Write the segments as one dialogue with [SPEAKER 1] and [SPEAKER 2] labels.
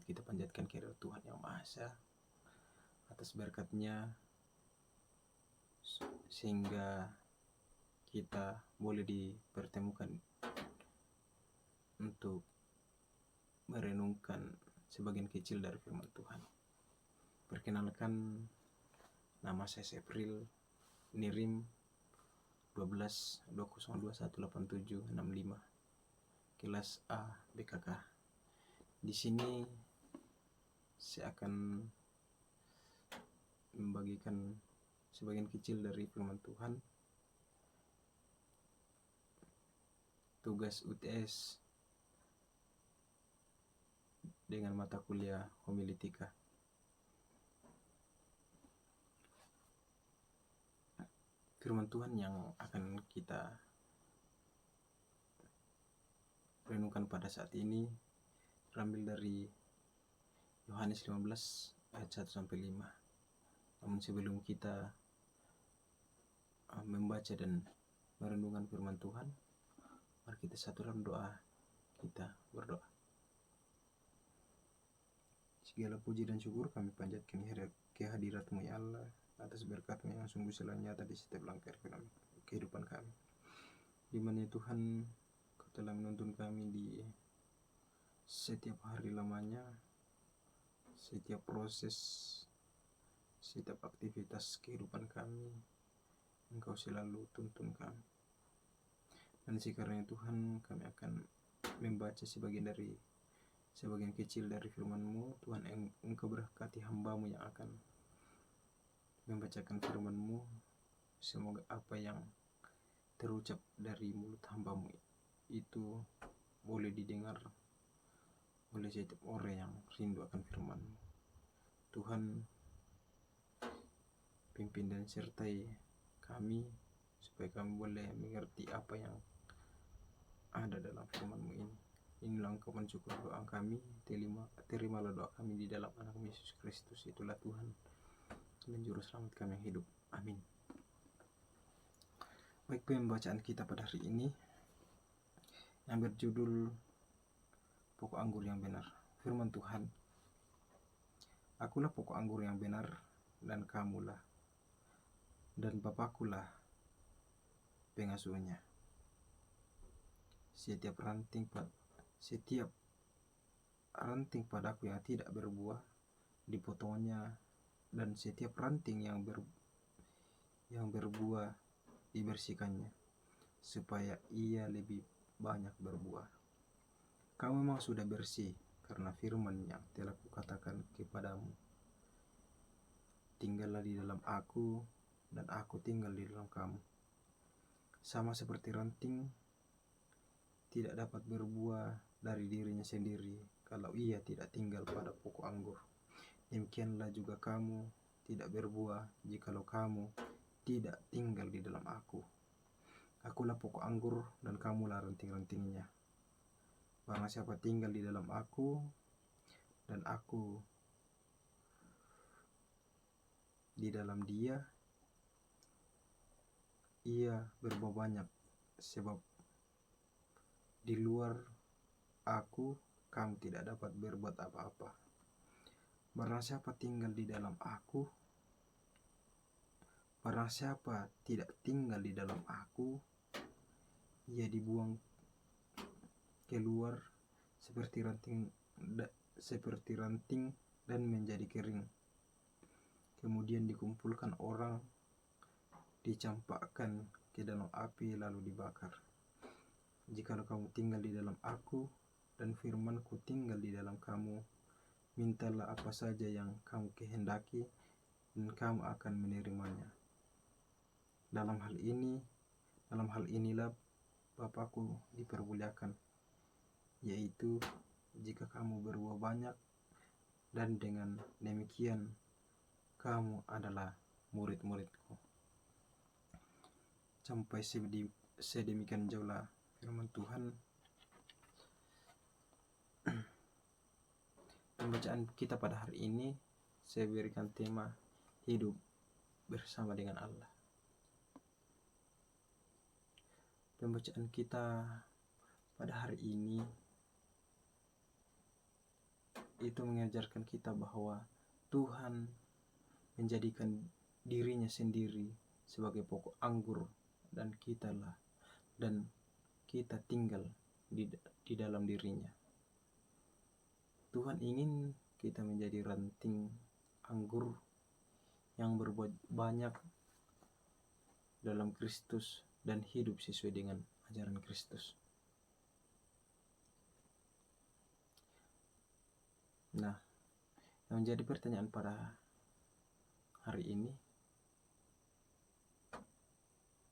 [SPEAKER 1] kita panjatkan kehadirat Tuhan Yang Maha Esa atas berkat-Nya, sehingga kita boleh dipertemukan untuk merenungkan sebagian kecil dari firman Tuhan. Perkenalkan, nama saya Sepril, NIRIM 1220218765, kelas A BKK. Di sini saya akan membagikan sebagian kecil dari firman Tuhan, tugas UTS dengan mata kuliah homiletika. Firman Tuhan yang akan kita renungkan pada saat ini terambil dari Yohanes 15 ayat 1-5. Namun sebelum kita membaca dan merenungkan firman Tuhan, mari kita satu dalam doa. Kita berdoa. Segala puji dan syukur kami panjatkan kehadirat-Mu ya Allah, atas berkat-Mu yang sungguh selalu nyata di setiap langkah kehidupan kami, di mana Tuhan Kau telah menuntun kami di setiap hari lamanya, setiap proses, setiap aktivitas kehidupan kami. Engkau selalu tuntun kami. Dan sekarang Tuhan, kami akan membaca sebagian kecil dari firman-Mu. Tuhan, Engkau berkati hamba-Mu yang akan membacakan firman-Mu. Semoga apa yang terucap dari mulut hamba-Mu itu boleh didengar oleh setiap orang yang rindu akan firman-Mu. Tuhan, pimpin dan sertai kami supaya kami boleh mengerti apa yang ada dalam firman-Mu ini. Inilah Engkau mensyukur doa kami, terimalah doa kami di dalam anak Yesus Kristus, itulah Tuhan dan Juru Selamat kami yang hidup. Amin. Baik, pembacaan kita pada hari ini yang berjudul Pokok Anggur yang Benar. Firman Tuhan, Akulah pokok anggur yang benar, dan kamulah, dan Bapakkulah pengasuhnya. Setiap ranting padaku yang tidak berbuah dipotongnya, dan setiap ranting yang berbuah dibersihkannya, supaya ia lebih banyak berbuah. Kamu memang sudah bersih karena firman yang telah kukatakan kepadamu. Tinggallah di dalam aku, dan aku tinggal di dalam kamu. Sama seperti ranting tidak dapat berbuah dari dirinya sendiri kalau ia tidak tinggal pada pokok anggur, demikianlah juga kamu tidak berbuah jikalau kamu tidak tinggal di dalam aku. Akulah pokok anggur, dan kamulah ranting-rantingnya. Barang siapa tinggal di dalam aku, dan aku di dalam dia, ia berbuah banyak, sebab di luar aku kamu tidak dapat berbuat apa-apa. Barang siapa tinggal di dalam aku, barang siapa tidak tinggal di dalam aku, ia dibuang keluar seperti ranting dan menjadi kering. Kemudian dikumpulkan orang, dicampakkan ke dalam api lalu dibakar. Jikalau kamu tinggal di dalam aku, dan firman-Ku tinggal di dalam kamu, mintalah apa saja yang kamu kehendaki, dan kamu akan menerimanya. Dalam hal inilah Bapakku dipermuliakan, yaitu jika kamu berbuah banyak, dan dengan demikian kamu adalah murid-murid-Ku. Sampai sedemikian jauhlah firman Tuhan. Pembacaan kita pada hari ini saya berikan tema hidup bersama dengan Allah. Pembacaan kita pada hari ini itu mengajarkan kita bahwa Tuhan menjadikan dirinya sendiri sebagai pokok anggur dan kita tinggal di dalam dirinya. Tuhan ingin kita menjadi ranting anggur yang berbuah banyak dalam Kristus dan hidup sesuai dengan ajaran Kristus. Nah, yang menjadi pertanyaan pada hari ini,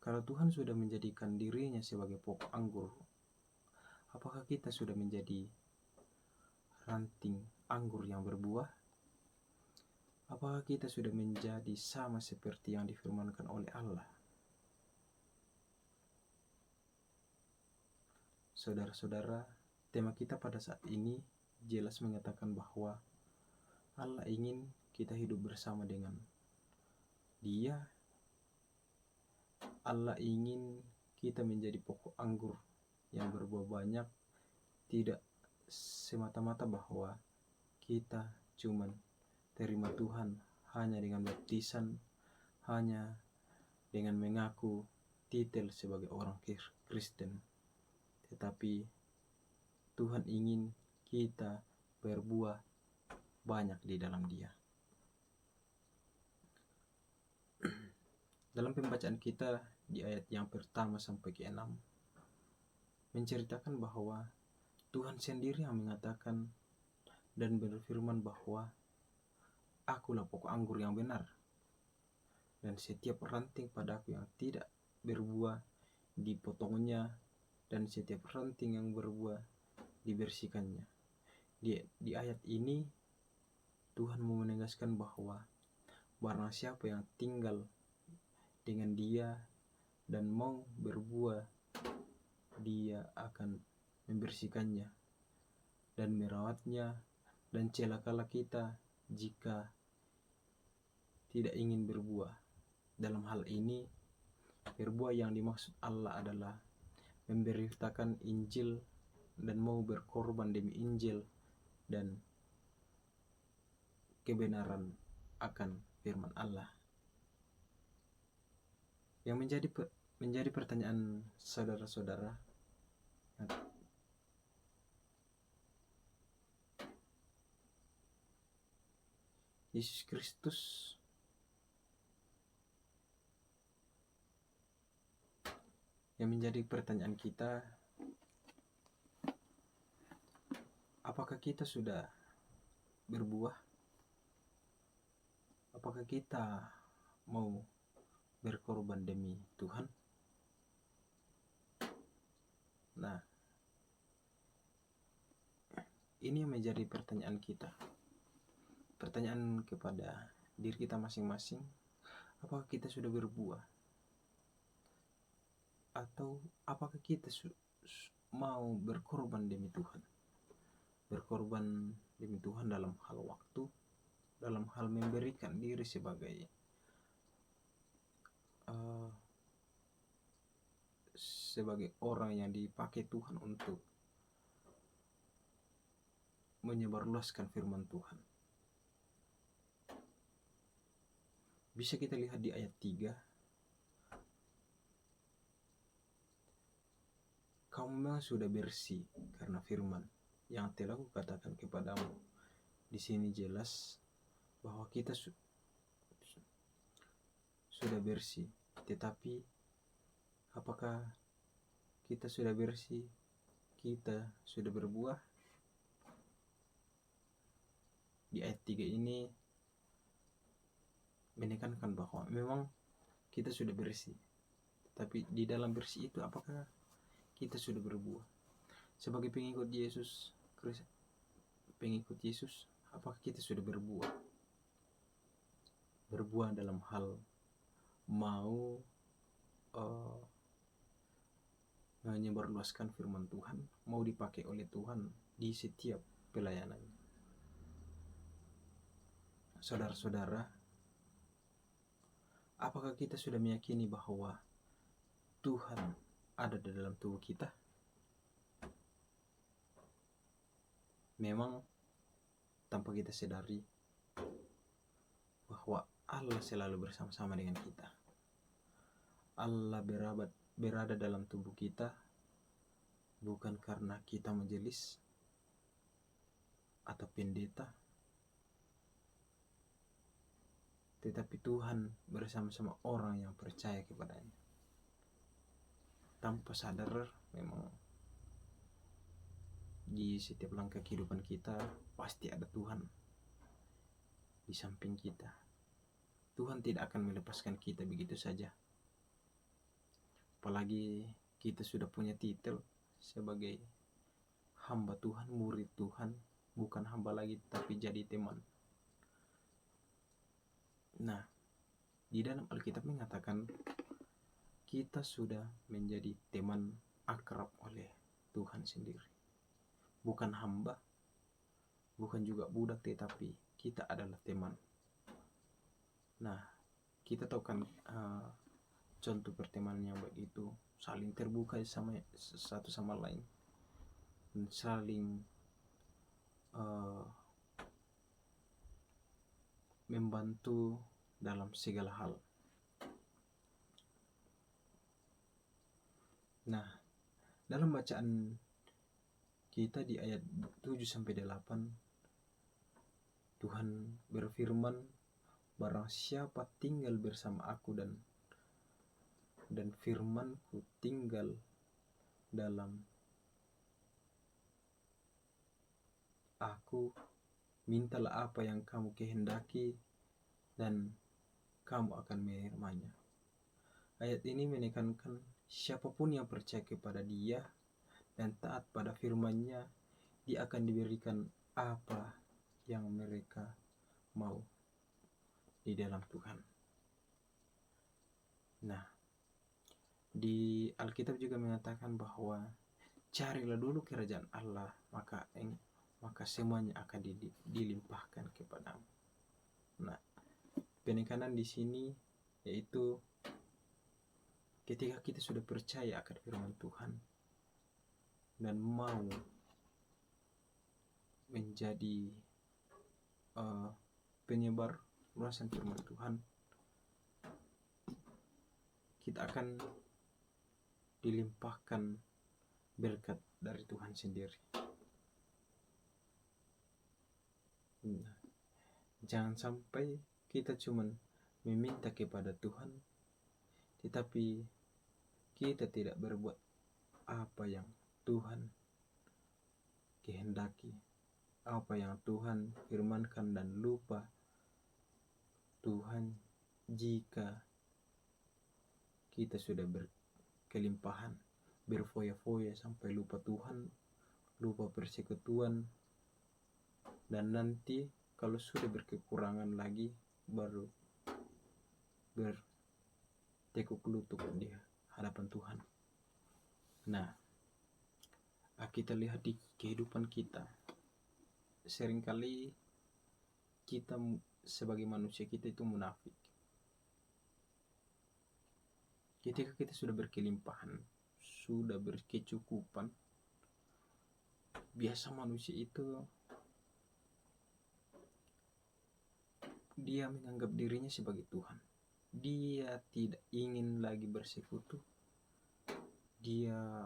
[SPEAKER 1] kalau Tuhan sudah menjadikan dirinya sebagai pokok anggur, apakah kita sudah menjadi ranting anggur yang berbuah? Apakah kita sudah menjadi sama seperti yang difirmankan oleh Allah? Saudara-saudara, tema kita pada saat ini jelas mengatakan bahwa Allah ingin kita hidup bersama dengan Dia. Allah ingin kita menjadi pokok anggur yang berbuah banyak, tidak semata-mata bahwa kita cuman terima Tuhan hanya dengan baptisan, hanya dengan mengaku titel sebagai orang Kristen, tetapi Tuhan ingin kita berbuah banyak di dalam Dia. Dalam pembacaan kita di ayat yang pertama sampai ke 6 menceritakan bahwa Tuhan sendiri yang mengatakan dan berfirman bahwa akulah pokok anggur yang benar, dan setiap ranting padaku yang tidak berbuah dipotongnya, dan setiap ranting yang berbuah dibersihkannya. Di ayat ini Tuhan mau menegaskan bahwa barang siapa yang tinggal dengan Dia dan mau berbuah, Dia akan membersihkannya dan merawatnya, dan celakalah kita jika tidak ingin berbuah. Dalam hal ini, berbuah yang dimaksud Allah adalah memberitakan Injil dan mau berkorban demi Injil dan kebenaran akan firman Allah. Yang menjadi pertanyaan saudara-saudara, Yesus Kristus yang menjadi pertanyaan kita, apakah kita sudah berbuah? Apakah kita mau berkorban demi Tuhan? Nah, ini yang menjadi pertanyaan kita. Pertanyaan kepada diri kita masing-masing, apakah kita sudah berbuah? Atau apakah kita mau berkorban demi Tuhan? Berkorban demi Tuhan dalam hal waktu, dalam hal memberikan diri sebagai orang yang dipakai Tuhan untuk menyebarluaskan firman Tuhan. Bisa kita lihat di ayat 3, kamu memang sudah bersih karena firman yang telah kukatakan kepadamu. Di sini jelas bahwa kita sudah bersih, tetapi apakah kita sudah bersih? Kita sudah berbuah? Di ayat 3 ini menekankan bahwa memang kita sudah bersih, tapi di dalam bersih itu apakah kita sudah berbuah? Sebagai pengikut Yesus, apakah kita sudah berbuah? Berbuah dalam hal mau menyebarluaskan firman Tuhan, mau dipakai oleh Tuhan di setiap pelayanan. Saudara-saudara, apakah kita sudah meyakini bahwa Tuhan ada di dalam tubuh kita? Memang tanpa kita sadari bahwa Allah selalu bersama-sama dengan kita. Allah berada dalam tubuh kita bukan karena kita majelis atau pendeta, tetapi Tuhan bersama-sama orang yang percaya kepadanya. Tanpa sadar memang di setiap langkah kehidupan kita pasti ada Tuhan di samping kita. Tuhan tidak akan melepaskan kita begitu saja. Apalagi kita sudah punya titel sebagai hamba Tuhan, murid Tuhan, bukan hamba lagi tapi jadi teman. Nah, di dalam Alkitab mengatakan kita sudah menjadi teman akrab oleh Tuhan sendiri. Bukan hamba, bukan juga budak, tetapi kita adalah teman. Nah, kita tahu kan contoh pertemanan yang baik itu saling terbuka sama satu sama lain, dan saling membantu dalam segala hal. Nah, dalam bacaan kita di ayat 7-8 Tuhan berfirman, barang siapa tinggal bersama aku dan firmanku tinggal dalam aku, mintalah apa yang kamu kehendaki dan kamu akan menerimanya. Ayat ini menekankan siapapun yang percaya kepada Dia dan taat pada firman-Nya, dia akan diberikan apa yang mereka mau di dalam Tuhan. Nah, di Alkitab juga mengatakan bahwa carilah dulu kerajaan Allah, maka semuanya akan dilimpahkan kepadamu. Nah, penekanan di sini yaitu ketika kita sudah percaya akan firman Tuhan dan mau menjadi penyebar luasan firman Tuhan, kita akan dilimpahkan berkat dari Tuhan sendiri. Nah, jangan sampai kita cuma meminta kepada Tuhan, tetapi kita tidak berbuat apa yang Tuhan kehendaki, apa yang Tuhan firmankan, dan lupa Tuhan jika kita sudah berkelimpahan, berfoya-foya sampai lupa Tuhan, lupa persekutuan, dan nanti kalau sudah berkekurangan lagi baru bertekuk lutut di hadapan Tuhan. Nah, kita lihat di kehidupan kita, seringkali kita sebagai manusia kita itu munafik. Ketika kita sudah berkelimpahan, sudah berkecukupan, biasa manusia itu dia menganggap dirinya sebagai Tuhan. Dia tidak ingin lagi bersekutu. Dia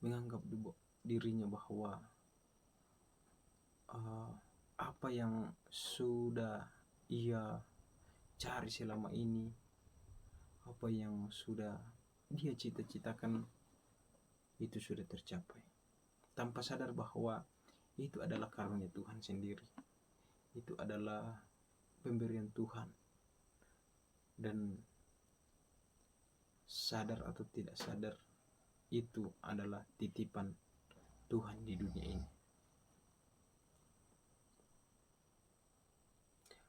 [SPEAKER 1] menganggap dirinya bahwa apa yang sudah ia cari selama ini, apa yang sudah dia cita-citakan, itu sudah tercapai, tanpa sadar bahwa itu adalah karunia Tuhan sendiri, itu adalah pemberian Tuhan. Dan sadar atau tidak sadar, itu adalah titipan Tuhan di dunia ini.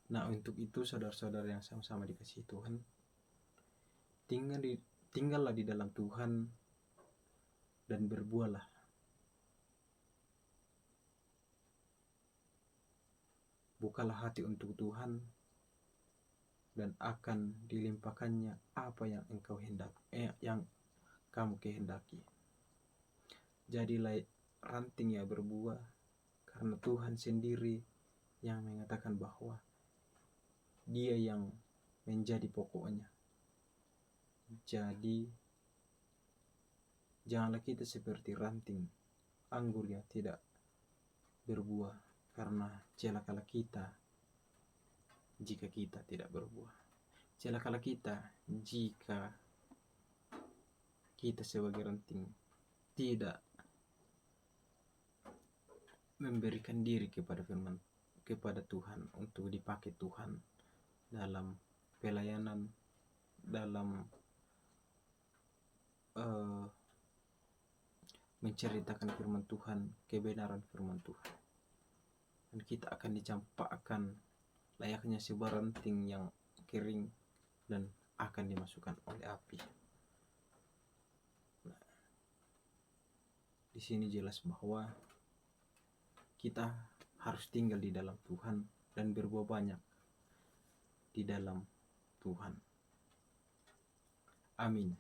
[SPEAKER 1] Nah, untuk itu saudara-saudara yang sama-sama dikasihi Tuhan, tinggallah di dalam Tuhan dan berbuahlah. Bukalah hati untuk Tuhan dan akan dilimpahkannya apa yang engkau yang kamu kehendaki. Jadilah ranting yang berbuah, karena Tuhan sendiri yang mengatakan bahwa Dia yang menjadi pokoknya. Jadi janganlah kita seperti ranting anggur yang tidak berbuah, karena celakalah kita jika kita tidak berbuah. Celakalah kita jika kita sebagai ranting tidak memberikan diri kepada Tuhan untuk dipakai Tuhan dalam pelayanan, dalam menceritakan firman Tuhan, kebenaran firman Tuhan. Dan kita akan dicampakkan layaknya sebuah ranting yang kering dan akan dimasukkan oleh api. Nah, di sini jelas bahwa kita harus tinggal di dalam Tuhan dan berbuah banyak di dalam Tuhan. Amin.